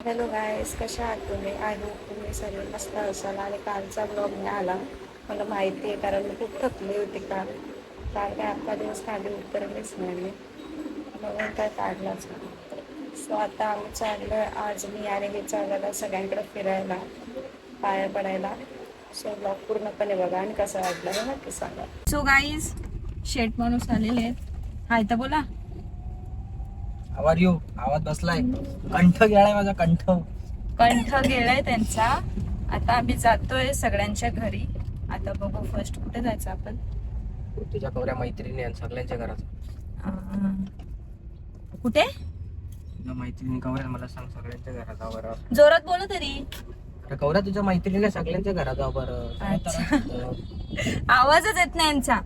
Hello guys, कशा आहात तुम्ही? आय होप तुम्ही सर्व मस्त असाल. आणि कालचा ब्लॉग नाही आला, मला माहिती आहे, कारण मी खूप थकली होती काल काय अख्खा दिवस खाली उतरलीच नाही मी, म्हणून काय काढलाच नाही. सो आता आम्ही चाललो आहे, आज मी आणि हे चाललेला सगळ्यांकडे फिरायला, पाया पडायला. सो ब्लॉग पूर्णपणे बघा आणि कसं वाटलं हे नक्की सांगा. सो गाईज, शेट माणूस आलेले आहेत. हाय तर बोला. आवाज येऊ आवाज बसलाय, कंठ गेलाय माझा, कंठ गेलाय त्यांचा. आता आम्ही जातोय सगळ्यांच्या घरी. आता बघू फर्स्ट कुठे जायचं आपण. तुझ्या कवऱ्या मैत्रिणी आणि सगळ्यांच्या घरात. कुठे? तुझ्या मैत्रिणी कवऱ्या मला सांग, सगळ्यांच्या घरात जाऊ बरं. जोरात बोला तरी. अरे कवऱ्या, तुझ्या मैत्रिणी सगळ्यांच्या घरात जाऊ बरं. आवाजच येत नाही यांचा.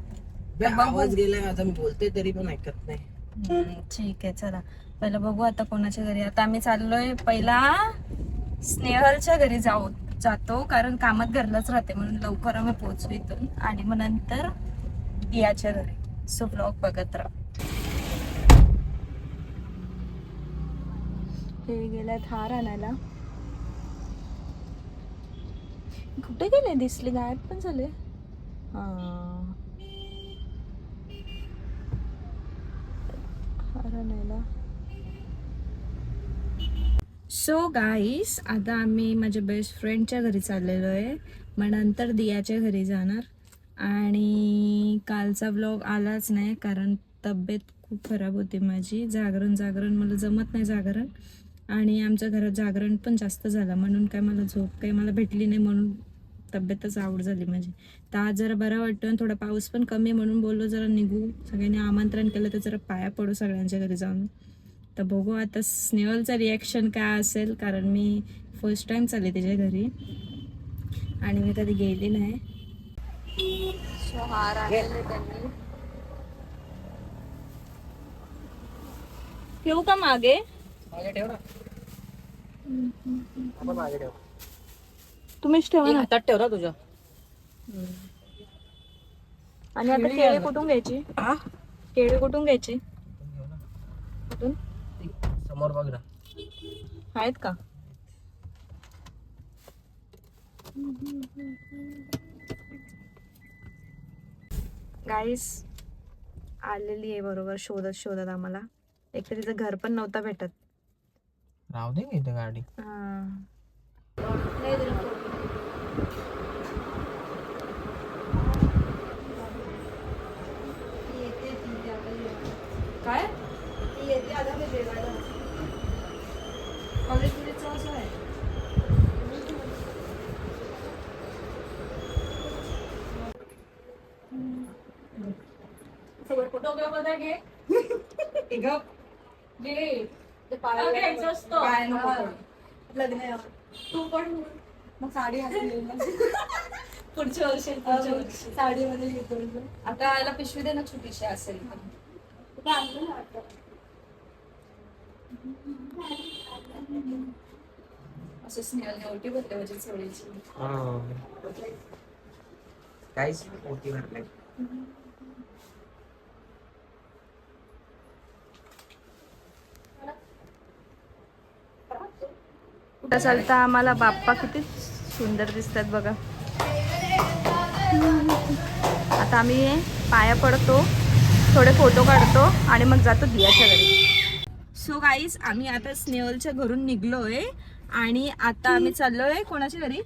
आवाज गेलाय माझा, मी बोलते तरी पण ऐकत नाही. ठीक आहे, चला पहिलं बघू आता कोणाच्या घरी. आता आम्ही चाललोय पहिला स्नेहलच्या घरी जातो, कारण कामात घरलाच राहते म्हणून लवकर आम्ही पोहोचू इथून. आणि मग नंतर दियाच्या घरी. सो ब्लॉग बघत राहा. हे गेल्यात हार आणायला. कुठे गेले? दिसले गायब पण झाले. हार आणायला. सो गाईस, आता आम्ही माझ्या बेस्ट फ्रेंडच्या घरी चाललेलो आहे, मग नंतर दियाच्या घरी जाणार. आणि कालचा व्लॉग आलाच नाही, कारण तब्येत खूप खराब होती माझी. जागरण मला जमत नाही जागरण, आणि आमच्या घरात जागरण पण जास्त झालं, म्हणून काय मला झोप काही मला भेटली नाही, म्हणून तब्येतच आवड झाली माझी. तर आज जरा बरं वाटतं आणि थोडा पाऊस पण कमी, म्हणून बोललो जरा निघू. सगळ्यांनी आमंत्रण केलं तर जरा पाया पडू सगळ्यांच्या घरी जाऊन. तर बघू आता स्नेहलचं रिॲक्शन काय असेल, कारण मी फर्स्ट टाइम चालले त्याच्या घरी आणि मी कधी गेली नाही. सो हार आणले त्यांनी. ठेवू का मागे? मागे ठेव ना. मागे ठेव. तुम्हीच ठेवा ना. हातात ठेव ना तुझ्या. आणि आता केळी कुठून घ्यायची? केळी कुठून घ्यायची? कुठून? समोर बघ ना. आहेत का? गाईस आलेली आहे बरोबर शोधत आम्हाला. एक तर तिचं घर पण नव्हता भेटत. राहू दे इथे गाडी. काय? कॉलेज असं आहे. फोटोग्राफर घे. तू पण मग साडी पुढच्या वर्षी साडीमध्ये घेतो. आता याला पिशवी दे ना छोटीशी असेल. असं स्नेहलने ओटी भरली म्हणजे चोळीची. काहीच ओटी भरलाय. कुठं चालता आम्हाला बाप्पा किती सुंदर दिसतात बघा. आता आम्ही पाया पडतो, थोडे फोटो काढतो आणि मग जातो दियाच्या घरी. सो गाईज, आम्ही आता स्नेहलच्या घरून निघलोय आणि आता आम्ही चाललोय कोणाच्या घरी?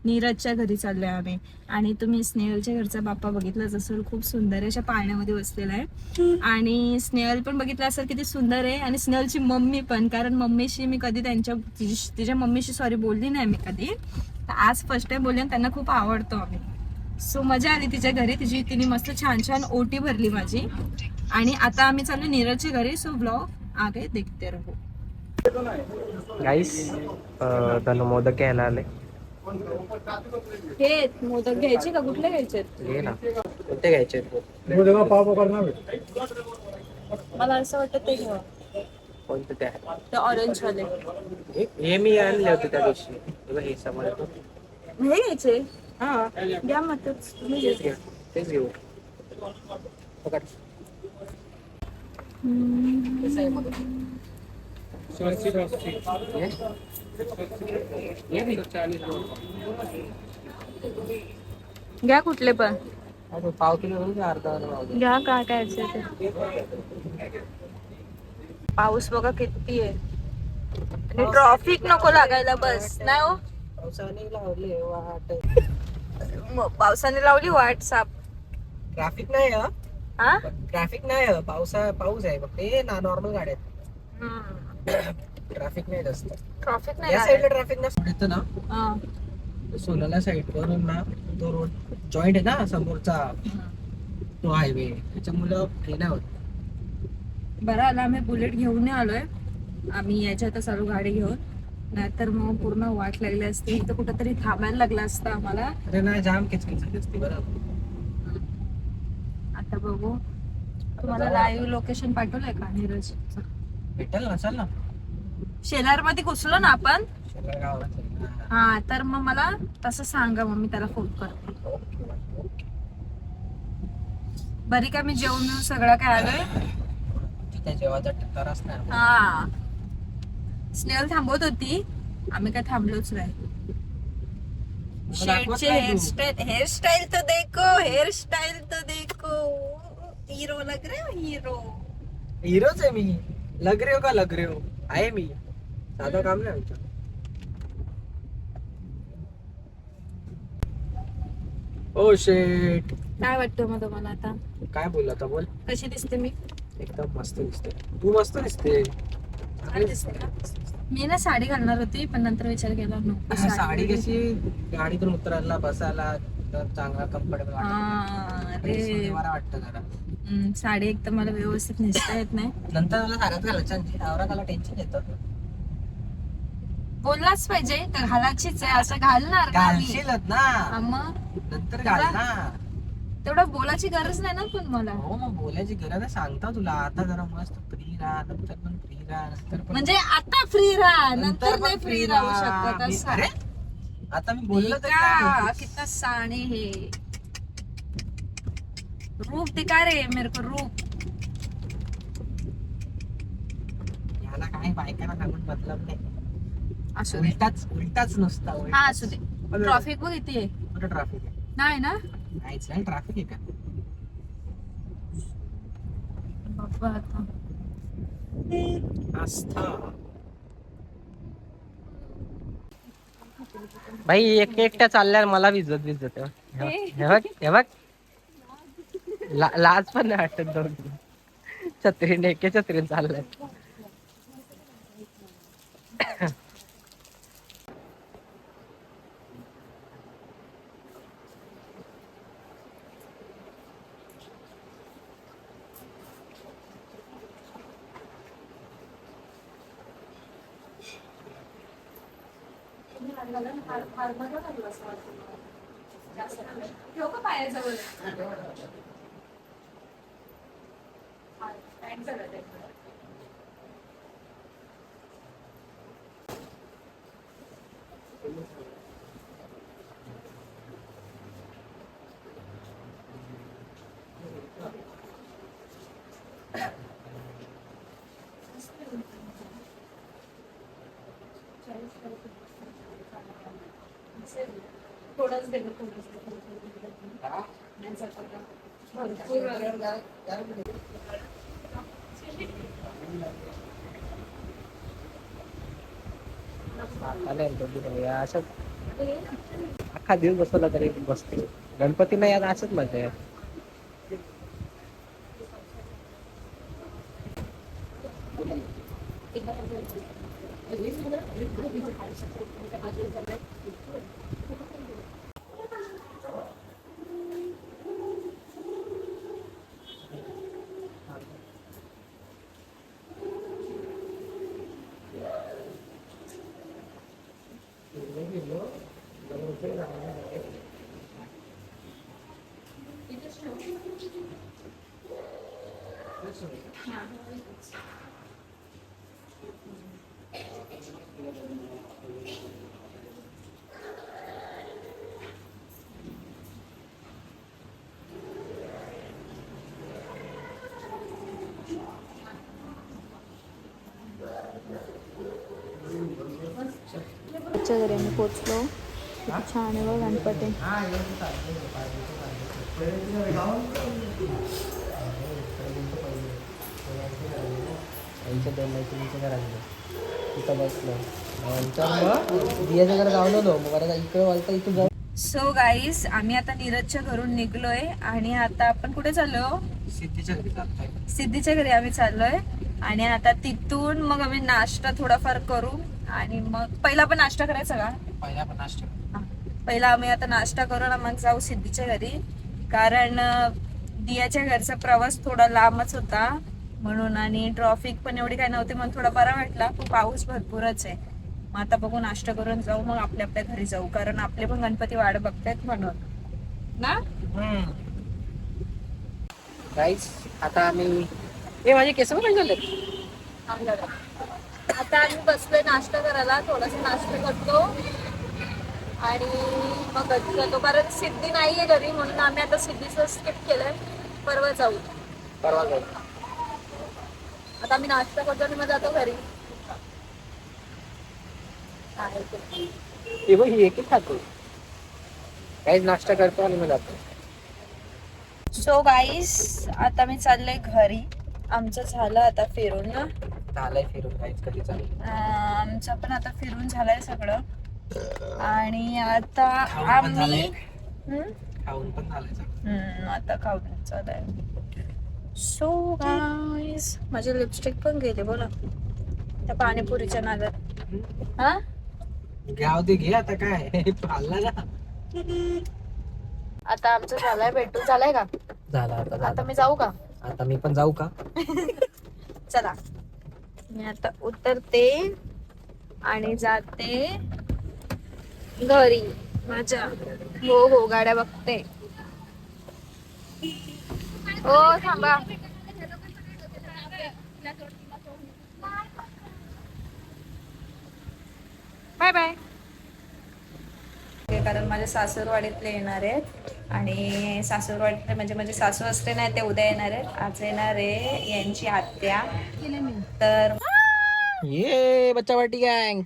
नीरजच्या घरी चाललोय आम्ही. आणि तुम्ही स्नेहलच्या घरचा बाप्पा बघितलाच असेल, खूप सुंदर आहे, अशा पाळण्यामध्ये बसलेला आहे. आणि स्नेहल पण बघितलं असेल किती सुंदर आहे, आणि स्नेहलची मम्मी पण, कारण मम्मीशी मी कधी तिच्या मम्मीशी सॉरी बोलली नाही मी कधी, तर आज फर्स्ट टाइम बोलली आणि त्यांना खूप आवडतो आम्ही. सो मजा आली तिच्या घरी. तिने मस्त छान ओटी भरली माझी. आणि आता आम्ही चाललो नीरजच्या घरी. सो ब्लॉग आगे देखते रहो. गाईस, मोदक घ्यायला आले. हे मोदक घ्यायचे का? कुठले घ्यायचे? घे ना. कुठे घ्यायचे? मला असं वाटतं ते घ्या. कोणते? ते ऑरेंज वाले. हे मी आणले होते त्या दिवशी. हे समोर हे घ्यायचे? हा घ्या मग तुम्ही. तेच घेऊ. घ्या कुठले पण पाव किलो करू का अर्धा अर्धा पाव? घ्या, काय काय असेल ते. पाऊस बघा किती आहे आणि ट्रॉफिक नको लागायला बस नाही हो. पावसाने लावले वाट. पावसाने लावली वाट साप. ट्रॅफिक नाही हा ट्रॅफिक नाही पाऊस आहे फक्त हे ना नॉर्मल गाड्या ट्रॅफिक नाही जास्त. ट्रॉफिक नाही या लागत. साईडला ट्रॅफिक नसतं येतं ना हा. सोनाला साईड वरून ना तो रोड जॉईंट आहे ना समोरचा तो हायवे त्याच्यामुळं हे नाही होत. बरं आलं आम्ही बुलेट घेऊन नाही आलोय. आम्ही याच्यातच आलो गाडी घेऊन, नाहीतर मग पूर्ण वाट लागली असती. इथं कुठंतरी थांबायला लागलं असतं आम्हाला. अरे नाही जाम किचकिच असते बरं. आता बघू, तुम्हाला लाईव्ह लोकेशन पाठवलंय का नीरज? भेटेल ना चल ना. शेलार मध्ये घुसलो ना आपण. शेलार गावात. हा तर मग मला तसं सांगा, मग मी त्याला फोन करते. बरी का मी जेवण बिवून सगळं काय आलोय. त्या जेवाचा टक्कर असणार. हा स्नेहल थांबवत होती, आम्ही काय थांबलोच नाही. शेटचे हेअरस्टाईल तो देखो, हेअरस्टाईल तो देखो, हीरो लग रहे हो हीरो. हिरोच आहे मी. लग रे हो का लग रे हो आहे मी. साधं काम नाही आमचं. ओ शेट. काय वाटतं मग तुम्हाला आता? काय बोलला आता बोल. कशी दिसते मी? एकदम मस्त दिसते. तू मस्त दिसते. छान दिसते का? मी ना साडी घालणार होती, पण नंतर विचार केला नको. साडी कशी गाडीतून उतरायला बसायला तर चांगला कम्फर्टेबल वाटतं जरा. साडी एक तर मला व्यवस्थित नेसता येत नाही. नंतर मला साड्यात घालायचं आवरा त्याला टेन्शन येतं. बोललाच पाहिजे तर घालायचीच आहे असं घालणार का मी? घालशीलच ना. हा मग नंतर घाल ना. तेवढं बोलायची गरज नाही ना पण मला. हो मग बोलायची गरज आहे सांगता तुला. आता जरा मस्त फ्री राहा, नंतर पण फ्री राहा, नंतर पण म्हणजे आता फ्री राहा नंतर नाही फ्री राहू शकत असं. अरे आता मी बोललो तर का कितना साणे हे रूप दिखा रे मेरे को रूप. याला काय बायकांना सांगून मतलब नाही. असू दे. उलटाच नुसता हा असू दे. ट्रॉफिक बघ किती आहे. कुठं ट्रॅफिक आहे? नाही ना नाहीच नाही ट्रॅफिक आहे का? बाप्पा आता आस्था भाई एकट्या चालल्या मला विजत हे बघ लाज पण नाही वाटत. दोन छत्रीने छत्रीने चाललाय. पायाजवळ थोडंच गेलं असं अख्खा दिवस बसवला तरी बसते. गणपतीला यात असंच मजा आहे. नीरजच्या घरी आम्ही पोचलो. किती छान आहे बघ गणपती. आईच्या दोन मैत्रिणीच्या घरात तिथं बसलो. नंतर मग दियाच्या घरात जाऊन आलो. मग आता इकडे वालता इथून जाऊ. सो गाईस आम्ही आता नीरजच्या घरून निघलोय आणि आता आपण कुठे चाललो? सिद्धीच्या घरी जातोय. सिद्धीच्या घरी आम्ही चाललोय आणि आता तिथून मग आम्ही नाश्ता थोडाफार करू आणि मग पहिला आपण नाश्ता करायचा का? पहिला पण नाश्ता. पहिला आम्ही आता नाश्ता करू ना मग जाऊ सिद्धीच्या घरी, कारण दियाच्या घरचा प्रवास थोडा लांबच होता म्हणून आणि ट्रॉफिक पण एवढी काही नव्हती म्हणून थोडा बरा वाटला. पण पाऊस भरपूरच आहे. मग आता बघू नाश्ता करून जाऊ मग आपल्या आपल्या घरी जाऊ, कारण आपले पण गणपती वाट बघतायत म्हणून ना. गाईस आता आम्ही हे माझे केस पण झाले. आता आम्ही बसलोय नाश्ता करायला, थोडासा नाश्ता करतो आणि मग घरी जातो, कारण सिद्धी नाहीये घरी म्हणून आम्ही आता सिद्धीचं स्किप केलंय. परवा जाऊ. आता आम्ही नाश्ता करतो आणि मग जातो घरी. हे बघ ही एकच खातो. गाईस नाश्ता करतो आणि मग जातो. सो गाईस आता मी चाललोय घरी. आमचं झालं आता फिरून ना. झालंय फिरून गाईस कधी चालू. आमचं पण आता फिरून झालंय सगळं आणि आता आम्ही खाऊन पण झालंय. आता खाऊन चालय. सो गाईस माझे लिपस्टिक पण गेले बोला त्या पाणीपुरीच्या नादात. हा घ्याव ते घे आता काय पाळला ना. आता आमचं झालंय भेटून झालंय का? झाला आता मी जाऊ का? आता मी पण जाऊ का? चला मी आता उतरते आणि जाते घरी माझ्या. हो हो गाड्या बघते. हो थांबा. Bye bye. कारण माझ्या सासूरवाडीतले येणार आहेत आणि सासूरवाडीतले म्हणजे माझे सासू असते नाही ते उद्या येणार आहेत. आज येणार आहे यांची आत्या. तर ये बच्चा पार्टी गँग.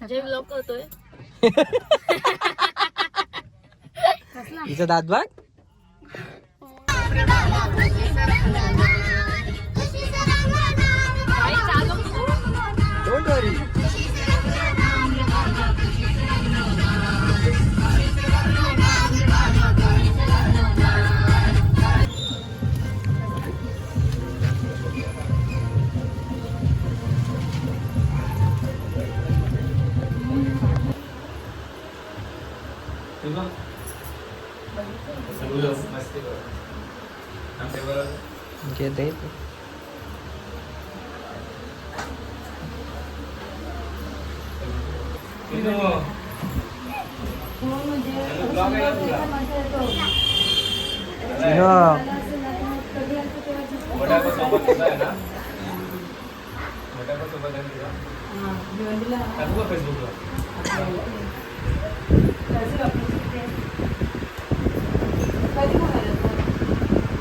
जे व्लॉग होतोय हिचा दात बघ. डोंट वरी. घे दे.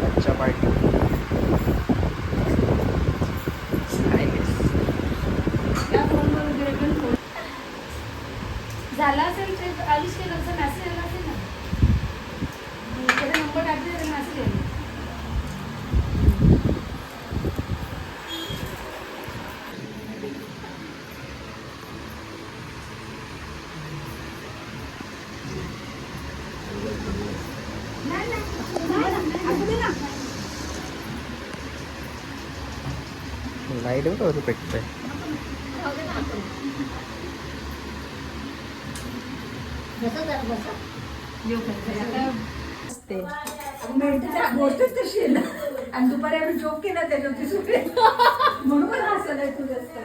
अच्छा पार्टी झाला असेल ते आयुष केलं मेसेज आला असेल ना. त्याचा नंबर टाकते मेसेज येईल. लाईट बघ पेटतंय. गोष्टच तशी आहे ना. आणि दुपारी आम्ही जोक केला त्याच्यावरती सुटे म्हणून मला हसायला येतो जास्त.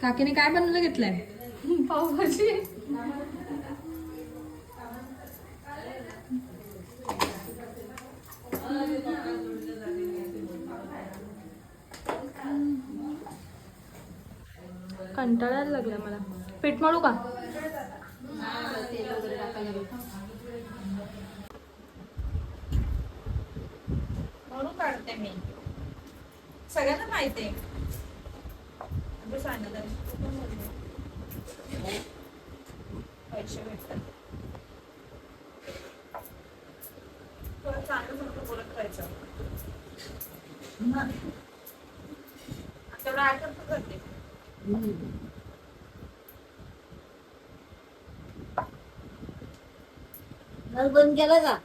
काकीने काय बनवलं घेतलंय? पावभाजी. कंटाळायला लागला मला. पीठ मळू का? म्हणून काढते मी. सगळ्यांना माहिती आहे फायनल पैसे भेटतात थोडं चांगलं बोलत राहायचं तेवढं आठवण करते नळ बंद केला का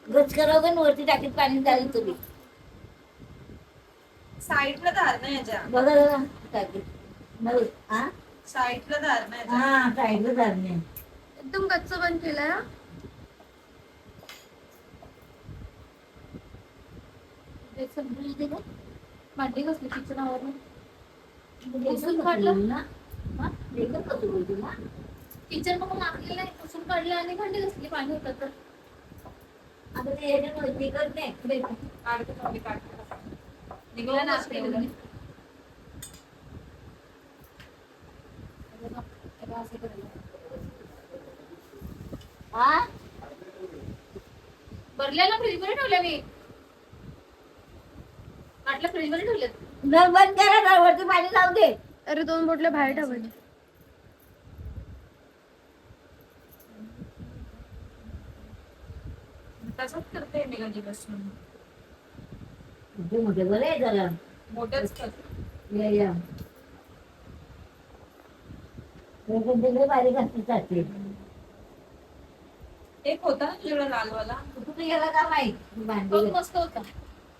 गच करावं का वरती टाकीत पाणी झालं तुम्ही साईडला धार नाही याच्या बघा बघा टाकीत नळ हा साईडला धार नाही याच्या. हा साईडला झालं नाही एकदम गच्च बंद केलाय हा. भांडी कसली किचनावर पुसून काढलं ना हा एकदम कसं बोलते ना किचन मग मागलेलं आहे पुसून काढलं आणि भांडी कसली पाणी होतं तर आता ते याच्यामुळे निघत नाही पुढे काढते थोडी काढते निघलं ना एवढं हा भरलेला फ्रीजमध्ये ठेवल्या मी म्हटलं फ्रीजमध्ये ठेवलेत नळ बंद करा ना वरती पाणी लावू दे अरे 2 बॉटल्या बाहेर ठेवायच्या तसंच करते मी कधीपासून मोठे मोठे बरे आहे जरा मोठंच करते या तिकडे बारीक असते चालते एक होता ना तुझ्याकडे लालवाला कुठे गेला का माहित तो भांडी मस्त होता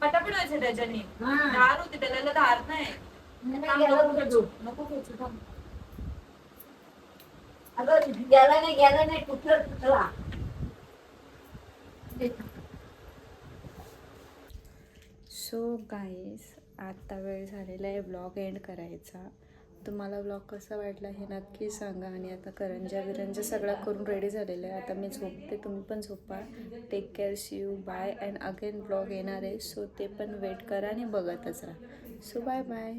पटापट व्हायचे त्याच्याने हा धार होती त्याला धार नाही नाही गेला कुठे तू नको खेचू थांब अगं गेला नाही कुठलं तुटला सो गाईस आता वेळ झालेला आहे ब्लॉग एंड करायचा तुम्हाला ब्लॉग कसा वाटला हे नक्की सांगा आणि आता करंजा बिरंजा सगळं करून रेडी झालेलं आहे आता मी झोपते तुम्ही पण झोपा take care see you bye and again blog येणार आहे सो ते पण वेट करा आणि बघतच राहा सो बाय बाय